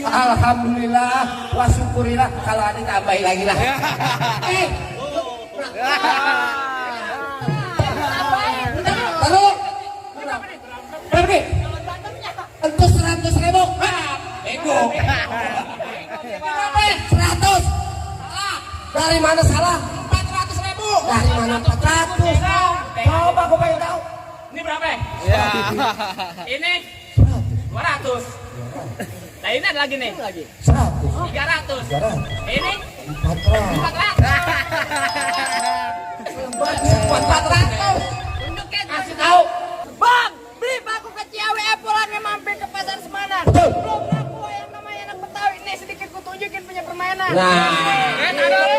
Alhamdulillah, wa syukurillah, kalau ada tambahin lagi lah. Taruh. Berapa nih? Entus 100.000. Bego. 100. Dari mana salah? 400.000. Dari mana 400? Coba aku pengen tahu. Ini berapa? Ya. Ini 200. Nah ini ada lagi nih. 100. 300. Ini 400. 400. tunjukin. Kasih tahu. Bang, beli bangku ke Ciawi pulangnya mampir ke pasar Semanan. Betul. Belum ngaku yang namanya anak Betawi. Nih sedikit ku tunjukin punya permainan. Nah.